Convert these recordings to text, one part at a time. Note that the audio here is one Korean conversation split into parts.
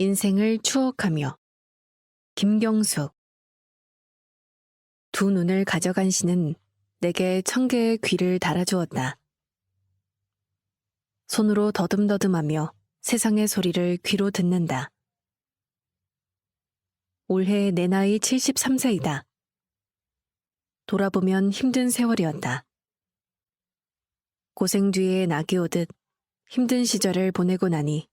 인생을 추억하며. 김경숙. 두 눈을 가져간 시는 내게 1000개의 귀를 달아주었다. 손으로 더듬더듬하며 세상의 소리를 귀로 듣는다. 올해 내 나이 73세이다. 돌아보면 힘든 세월이었다. 고생 뒤에 낙이 오듯 힘든 시절을 보내고 나니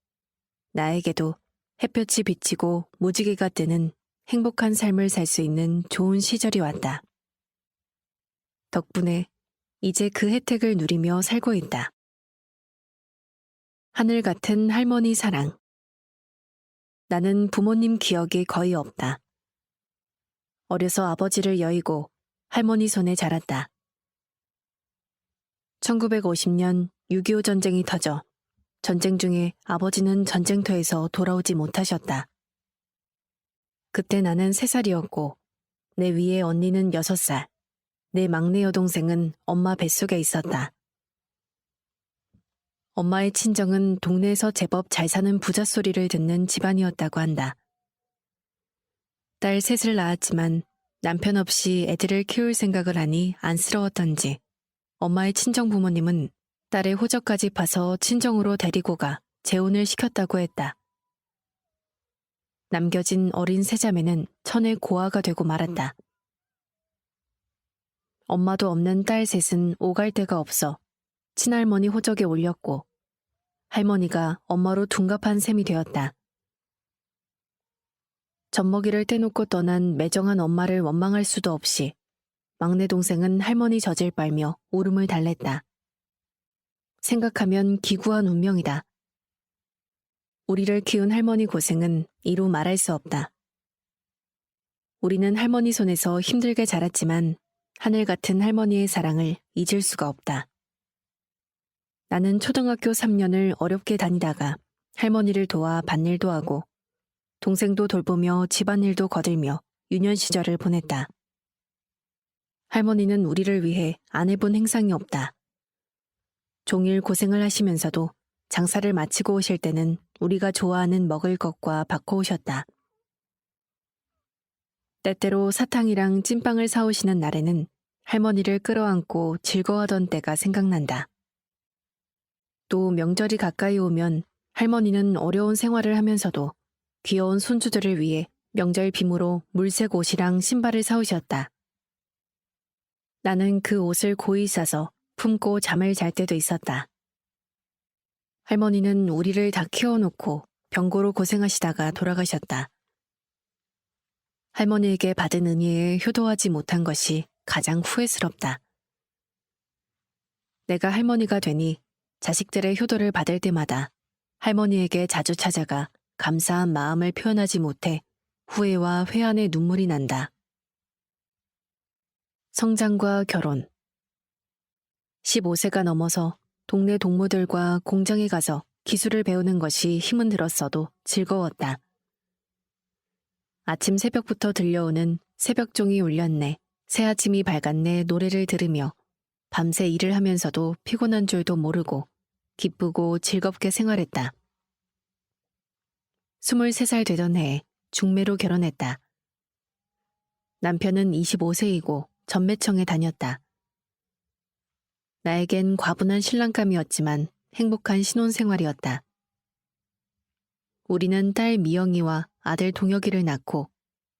나에게도 햇볕이 비치고 무지개가 뜨는 행복한 삶을 살 수 있는 좋은 시절이 왔다. 덕분에 이제 그 혜택을 누리며 살고 있다. 하늘 같은 할머니 사랑. 나는 부모님 기억이 거의 없다. 어려서 아버지를 여의고 할머니 손에 자랐다. 1950년 6.25 전쟁이 터져 전쟁 중에 아버지는 전쟁터에서 돌아오지 못하셨다. 그때 나는 3살이었고 내 위에 언니는 6살, 내 막내 여동생은 엄마 뱃속에 있었다. 엄마의 친정은 동네에서 제법 잘 사는 부자 소리를 듣는 집안이었다고 한다. 딸 셋을 낳았지만 남편 없이 애들을 키울 생각을 하니 안쓰러웠던지 엄마의 친정 부모님은 딸의 호적까지 파서 친정으로 데리고 가 재혼을 시켰다고 했다. 남겨진 어린 세자매는 천의 고아가 되고 말았다. 엄마도 없는 딸 셋은 오갈 데가 없어 친할머니 호적에 올렸고 할머니가 엄마로 둔갑한 셈이 되었다. 젖먹이를 떼놓고 떠난 매정한 엄마를 원망할 수도 없이 막내 동생은 할머니 젖을 빨며 울음을 달랬다. 생각하면 기구한 운명이다. 우리를 키운 할머니 고생은 이루 말할 수 없다. 우리는 할머니 손에서 힘들게 자랐지만 하늘 같은 할머니의 사랑을 잊을 수가 없다. 나는 초등학교 3년을 어렵게 다니다가 할머니를 도와 밭일도 하고 동생도 돌보며 집안일도 거들며 유년 시절을 보냈다. 할머니는 우리를 위해 안 해본 행상이 없다. 종일 고생을 하시면서도 장사를 마치고 오실 때는 우리가 좋아하는 먹을 것과 바꿔 오셨다. 때때로 사탕이랑 찐빵을 사오시는 날에는 할머니를 끌어안고 즐거워하던 때가 생각난다. 또 명절이 가까이 오면 할머니는 어려운 생활을 하면서도 귀여운 손주들을 위해 명절 빔으로 물색 옷이랑 신발을 사오셨다. 나는 그 옷을 고이 싸서 품고 잠을 잘 때도 있었다. 할머니는 우리를 다 키워놓고 병고로 고생하시다가 돌아가셨다. 할머니에게 받은 은혜에 효도하지 못한 것이 가장 후회스럽다. 내가 할머니가 되니 자식들의 효도를 받을 때마다 할머니에게 자주 찾아가 감사한 마음을 표현하지 못해 후회와 회한의 눈물이 난다. 성장과 결혼. 15세가 넘어서 동네 동무들과 공장에 가서 기술을 배우는 것이 힘은 들었어도 즐거웠다. 아침 새벽부터 들려오는 새벽종이 울렸네, 새아침이 밝았네 노래를 들으며 밤새 일을 하면서도 피곤한 줄도 모르고 기쁘고 즐겁게 생활했다. 23살 되던 해에 중매로 결혼했다. 남편은 25세이고 전매청에 다녔다. 나에겐 과분한 신랑감이었지만 행복한 신혼생활이었다. 우리는 딸 미영이와 아들 동혁이를 낳고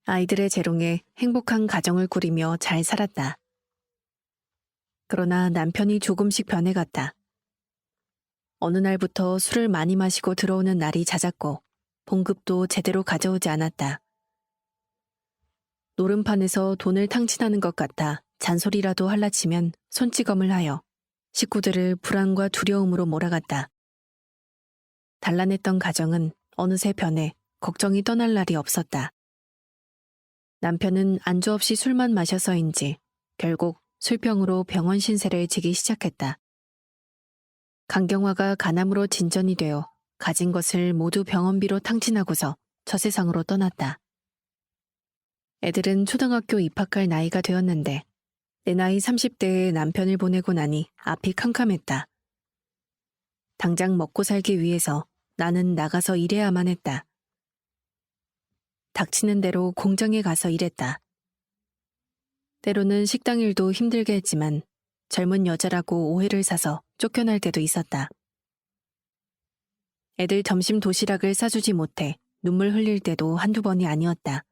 아이들의 재롱에 행복한 가정을 꾸리며 잘 살았다. 그러나 남편이 조금씩 변해갔다. 어느 날부터 술을 많이 마시고 들어오는 날이 잦았고 봉급도 제대로 가져오지 않았다. 노름판에서 돈을 탕진하는 것 같아 잔소리라도 할라치면 손찌검을 하여 식구들을 불안과 두려움으로 몰아갔다. 단란했던 가정은 어느새 변해 걱정이 떠날 날이 없었다. 남편은 안주 없이 술만 마셔서인지 결국 술병으로 병원 신세를 지기 시작했다. 강경화가 간암으로 진전이 되어 가진 것을 모두 병원비로 탕진하고서 저 세상으로 떠났다. 애들은 초등학교 입학할 나이가 되었는데 내 나이 30대에 남편을 보내고 나니 앞이 캄캄했다. 당장 먹고 살기 위해서 나는 나가서 일해야만 했다. 닥치는 대로 공장에 가서 일했다. 때로는 식당 일도 힘들게 했지만 젊은 여자라고 오해를 사서 쫓겨날 때도 있었다. 애들 점심 도시락을 싸주지 못해 눈물 흘릴 때도 한두 번이 아니었다.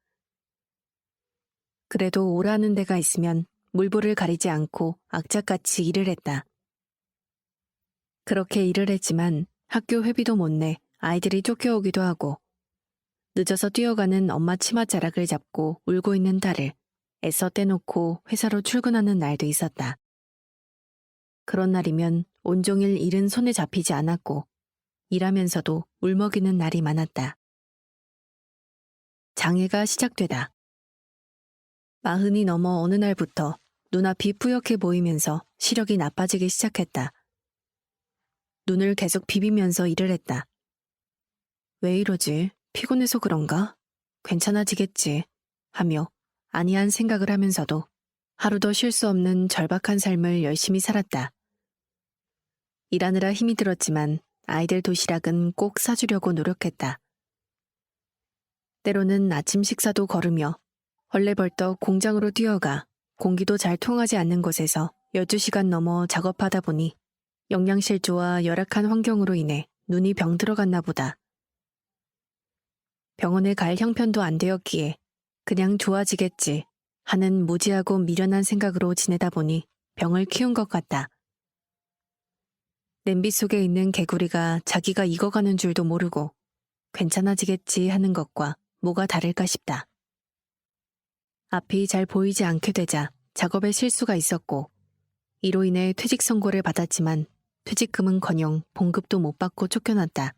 그래도 오라는 데가 있으면 물불을 가리지 않고 악착같이 일을 했다. 그렇게 일을 했지만 학교 회비도 못 내 아이들이 쫓겨오기도 하고 늦어서 뛰어가는 엄마 치맛자락을 잡고 울고 있는 딸을 애써 떼놓고 회사로 출근하는 날도 있었다. 그런 날이면 온종일 일은 손에 잡히지 않았고 일하면서도 울먹이는 날이 많았다. 장애가 시작되다. 40이 넘어 어느 날부터 눈앞이 뿌옇게 보이면서 시력이 나빠지기 시작했다. 눈을 계속 비비면서 일을 했다. 왜 이러지? 피곤해서 그런가? 괜찮아지겠지. 하며 아니한 생각을 하면서도 하루도 쉴 수 없는 절박한 삶을 열심히 살았다. 일하느라 힘이 들었지만 아이들 도시락은 꼭 사주려고 노력했다. 때로는 아침 식사도 거르며 헐레벌떡 공장으로 뛰어가 공기도 잘 통하지 않는 곳에서 12시간 넘어 작업하다 보니 영양실조와 열악한 환경으로 인해 눈이 병들어갔나 보다. 병원에 갈 형편도 안 되었기에 그냥 좋아지겠지 하는 무지하고 미련한 생각으로 지내다 보니 병을 키운 것 같다. 냄비 속에 있는 개구리가 자기가 익어가는 줄도 모르고 괜찮아지겠지 하는 것과 뭐가 다를까 싶다. 앞이 잘 보이지 않게 되자 작업에 실수가 있었고 이로 인해 퇴직 선고를 받았지만 퇴직금은커녕 봉급도 못 받고 쫓겨났다.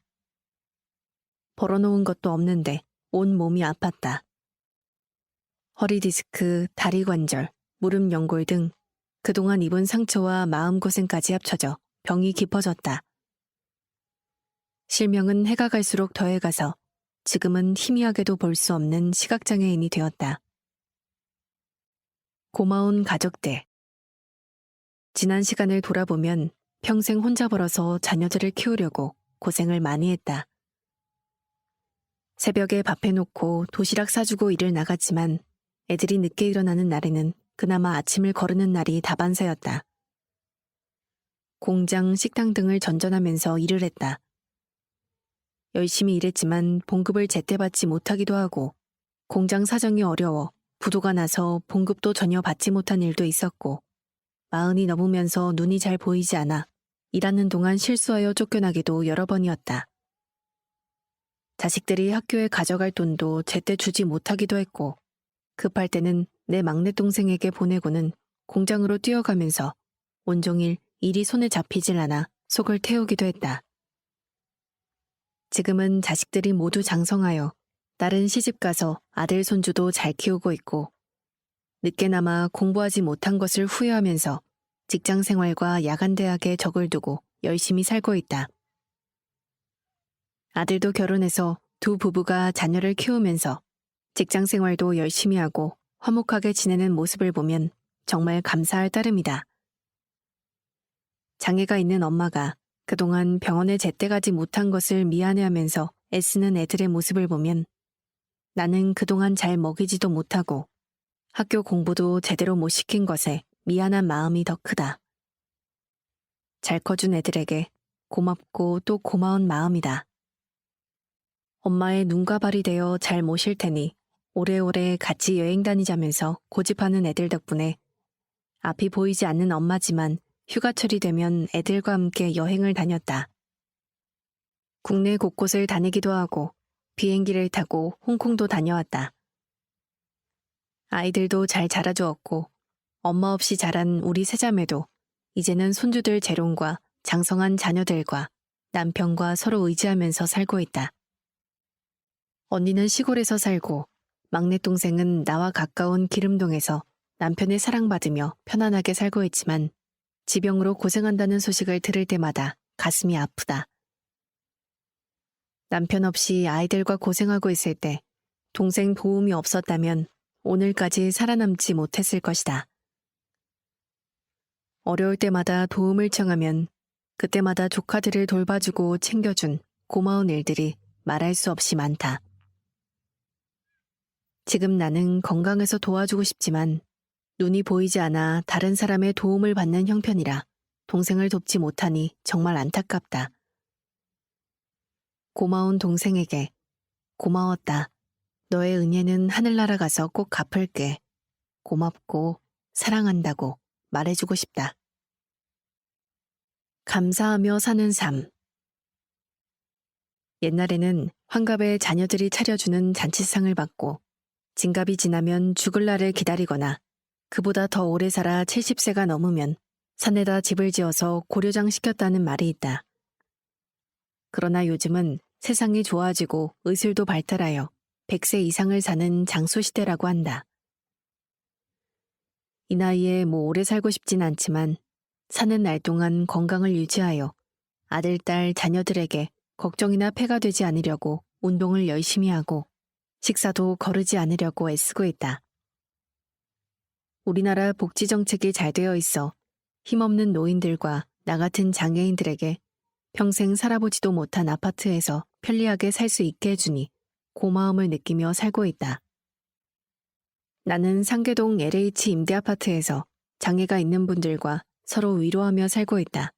벌어놓은 것도 없는데 온 몸이 아팠다. 허리 디스크, 다리 관절, 무릎 연골 등 그동안 입은 상처와 마음고생까지 합쳐져 병이 깊어졌다. 실명은 해가 갈수록 더해가서 지금은 희미하게도 볼 수 없는 시각장애인이 되었다. 고마운 가족들. 지난 시간을 돌아보면 평생 혼자 벌어서 자녀들을 키우려고 고생을 많이 했다. 새벽에 밥 해놓고 도시락 사주고 일을 나갔지만 애들이 늦게 일어나는 날에는 그나마 아침을 거르는 날이 다반사였다. 공장, 식당 등을 전전하면서 일을 했다. 열심히 일했지만 봉급을 제때 받지 못하기도 하고 공장 사정이 어려워 부도가 나서 봉급도 전혀 받지 못한 일도 있었고 40이 넘으면서 눈이 잘 보이지 않아 일하는 동안 실수하여 쫓겨나기도 여러 번이었다. 자식들이 학교에 가져갈 돈도 제때 주지 못하기도 했고 급할 때는 내 막내 동생에게 보내고는 공장으로 뛰어가면서 온종일 일이 손에 잡히질 않아 속을 태우기도 했다. 지금은 자식들이 모두 장성하여 딸은 시집가서 아들 손주도 잘 키우고 있고 늦게나마 공부하지 못한 것을 후회하면서 직장생활과 야간대학에 적을 두고 열심히 살고 있다. 아들도 결혼해서 두 부부가 자녀를 키우면서 직장생활도 열심히 하고 화목하게 지내는 모습을 보면 정말 감사할 따름이다. 장애가 있는 엄마가 그동안 병원에 제때 가지 못한 것을 미안해하면서 애쓰는 애들의 모습을 보면 나는 그동안 잘 먹이지도 못하고 학교 공부도 제대로 못 시킨 것에 미안한 마음이 더 크다. 잘 커준 애들에게 고맙고 또 고마운 마음이다. 엄마의 눈과 발이 되어 잘 모실 테니 오래오래 같이 여행 다니자면서 고집하는 애들 덕분에 앞이 보이지 않는 엄마지만 휴가철이 되면 애들과 함께 여행을 다녔다. 국내 곳곳을 다니기도 하고 비행기를 타고 홍콩도 다녀왔다. 아이들도 잘 자라주었고 엄마 없이 자란 우리 세자매도 이제는 손주들 재롱과 장성한 자녀들과 남편과 서로 의지하면서 살고 있다. 언니는 시골에서 살고 막내 동생은 나와 가까운 기름동에서 남편의 사랑받으며 편안하게 살고 있지만 지병으로 고생한다는 소식을 들을 때마다 가슴이 아프다. 남편 없이 아이들과 고생하고 있을 때 동생 도움이 없었다면 오늘까지 살아남지 못했을 것이다. 어려울 때마다 도움을 청하면 그때마다 조카들을 돌봐주고 챙겨준 고마운 일들이 말할 수 없이 많다. 지금 나는 건강해서 도와주고 싶지만 눈이 보이지 않아 다른 사람의 도움을 받는 형편이라 동생을 돕지 못하니 정말 안타깝다. 고마운 동생에게 고마웠다. 너의 은혜는 하늘나라 가서 꼭 갚을게. 고맙고 사랑한다고 말해주고 싶다. 감사하며 사는 삶. 옛날에는 환갑에 자녀들이 차려주는 잔치상을 받고 진갑이 지나면 죽을 날을 기다리거나 그보다 더 오래 살아 70세가 넘으면 산에다 집을 지어서 고려장 시켰다는 말이 있다. 그러나 요즘은 세상이 좋아지고 의술도 발달하여 100세 이상을 사는 장수시대라고 한다. 이 나이에 오래 살고 싶진 않지만 사는 날 동안 건강을 유지하여 아들, 딸, 자녀들에게 걱정이나 폐가 되지 않으려고 운동을 열심히 하고 식사도 거르지 않으려고 애쓰고 있다. 우리나라 복지정책이 잘 되어 있어 힘없는 노인들과 나 같은 장애인들에게 평생 살아보지도 못한 아파트에서 편리하게 살 수 있게 해주니 고마움을 느끼며 살고 있다. 나는 상계동 LH 임대아파트에서 장애가 있는 분들과 서로 위로하며 살고 있다.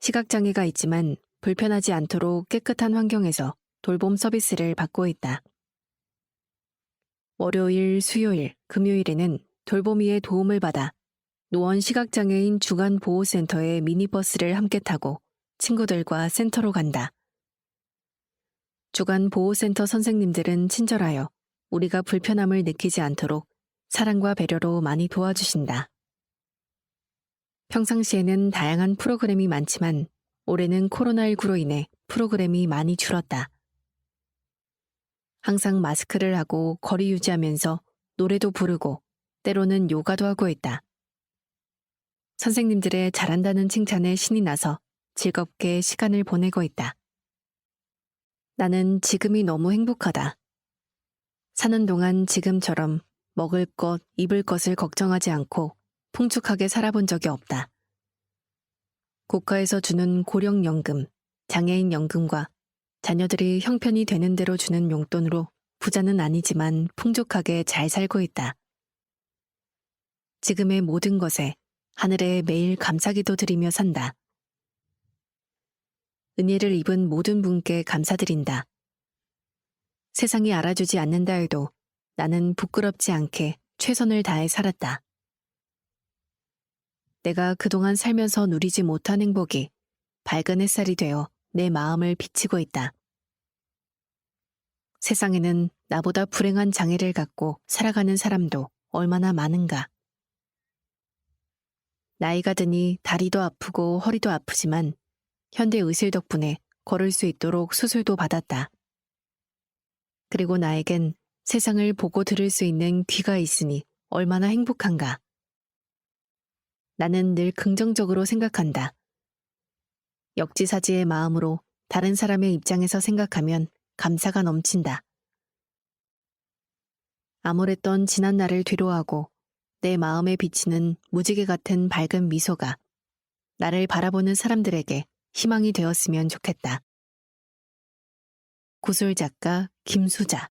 시각장애가 있지만 불편하지 않도록 깨끗한 환경에서 돌봄 서비스를 받고 있다. 월요일, 수요일, 금요일에는 돌보미의 도움을 받아 노원 시각장애인 주간보호센터의 미니버스를 함께 타고 친구들과 센터로 간다. 주간보호센터 선생님들은 친절하여 우리가 불편함을 느끼지 않도록 사랑과 배려로 많이 도와주신다. 평상시에는 다양한 프로그램이 많지만 올해는 코로나19로 인해 프로그램이 많이 줄었다. 항상 마스크를 하고 거리 유지하면서 노래도 부르고 때로는 요가도 하고 있다. 선생님들의 잘한다는 칭찬에 신이 나서 즐겁게 시간을 보내고 있다. 나는 지금이 너무 행복하다. 사는 동안 지금처럼 먹을 것, 입을 것을 걱정하지 않고 풍족하게 살아본 적이 없다. 국가에서 주는 고령연금, 장애인연금과 자녀들이 형편이 되는 대로 주는 용돈으로 부자는 아니지만 풍족하게 잘 살고 있다. 지금의 모든 것에 하늘에 매일 감사기도 드리며 산다. 은혜를 입은 모든 분께 감사드린다. 세상이 알아주지 않는다 해도 나는 부끄럽지 않게 최선을 다해 살았다. 내가 그동안 살면서 누리지 못한 행복이 밝은 햇살이 되어 내 마음을 비치고 있다. 세상에는 나보다 불행한 장애를 갖고 살아가는 사람도 얼마나 많은가. 나이가 드니 다리도 아프고 허리도 아프지만 현대 의술 덕분에 걸을 수 있도록 수술도 받았다. 그리고 나에겐 세상을 보고 들을 수 있는 귀가 있으니 얼마나 행복한가. 나는 늘 긍정적으로 생각한다. 역지사지의 마음으로 다른 사람의 입장에서 생각하면 감사가 넘친다. 암울했던 지난 날을 뒤로하고 내 마음에 비치는 무지개 같은 밝은 미소가 나를 바라보는 사람들에게 희망이 되었으면 좋겠다. 구술작가 김수자.